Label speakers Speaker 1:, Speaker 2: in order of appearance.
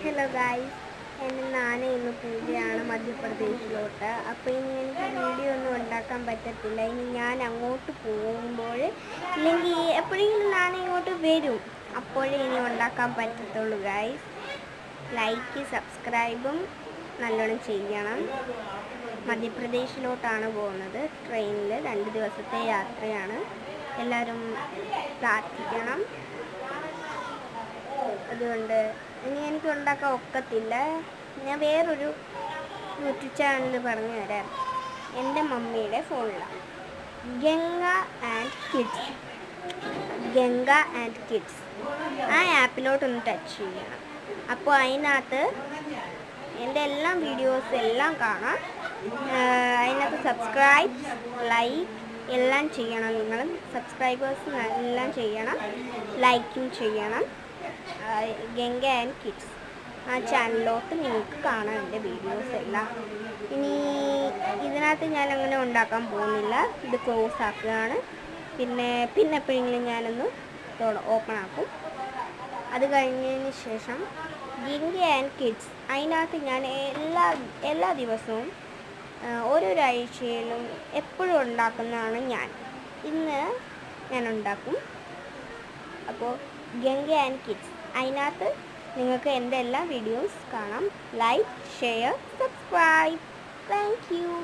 Speaker 1: Hello guys, ഞാൻ ഇന്ന് പോവുകയാണ് മധ്യപ്രദേശിലോട്ട്. അപ്പോൾ ഇനി എനിക്ക് വീഡിയോ ഒന്നും ഉണ്ടാക്കാൻ പറ്റത്തില്ല. ഇനി ഞാൻ അങ്ങോട്ട് പോകുമ്പോൾ ഇല്ലെങ്കിൽ എപ്പോഴെങ്കിലും ഞാൻ ഇങ്ങോട്ട് വരും, അപ്പോഴേ ഇനി ഉണ്ടാക്കാൻ പറ്റത്തുള്ളൂ ഗായ്സ്. ലൈക്ക് സബ്സ്ക്രൈബും നല്ലോണം ചെയ്യണം. മധ്യപ്രദേശിലോട്ടാണ് പോകുന്നത്. ട്രെയിനിൽ 2 ദിവസത്തെ യാത്രയാണ്. എല്ലാവരും പ്രാർത്ഥിക്കണം. അതുകൊണ്ട് ഇനി എനിക്ക് ഉണ്ടാക്കാൻ ഒക്കത്തില്ല. ഞാൻ വേറൊരു യൂട്യൂബ് ചാനൽ പറഞ്ഞു തരാം. എൻ്റെ മമ്മിയുടെ ഫോണിലാണ് ഗംഗ ആൻഡ് കിഡ്സ്. ആ ആപ്പിലോട്ടൊന്ന് ടച്ച് ചെയ്യണം. അപ്പോൾ അതിനകത്ത് എൻ്റെ എല്ലാ വീഡിയോസ് എല്ലാം കാണാം. അതിനകത്ത് സബ്സ്ക്രൈബ്, ലൈക്ക് എല്ലാം ചെയ്യണം. നിങ്ങൾ സബ്സ്ക്രൈബേഴ്സ് എല്ലാം ചെയ്യണം, ലൈക്കും ചെയ്യണം. ഗംഗ ആൻഡ് കിഡ്സ് ആ ചാനലിലോട്ട് നിങ്ങൾക്ക് കാണാം എൻ്റെ വീഡിയോസ് എല്ലാം. ഇനി ഇതിനകത്ത് ഞാൻ അങ്ങനെ ഉണ്ടാക്കാൻ പോകുന്നില്ല. ഇത് ക്ലോസ് ആക്കുകയാണ്. പിന്നെ എപ്പോഴെങ്കിലും ഞാനൊന്ന് ഓപ്പൺ ആക്കും. അത് കഴിഞ്ഞതിന് ശേഷം ഗംഗ ആൻഡ് കിഡ്സ് അതിനകത്ത് ഞാൻ എല്ലാ ദിവസവും ഓരോരോ ആഴ്ചയിലും എപ്പോഴും ഉണ്ടാക്കുന്നതാണ് ഇന്ന് ഞാൻ ഉണ്ടാക്കും. അപ്പോൾ ഗംഗ ആൻഡ് കിഡ്സ് അതിനകത്ത് നിങ്ങൾക്ക് എൻ്റെ എല്ലാ വീഡിയോസ് കാണാം. Like, share, subscribe. Thank you.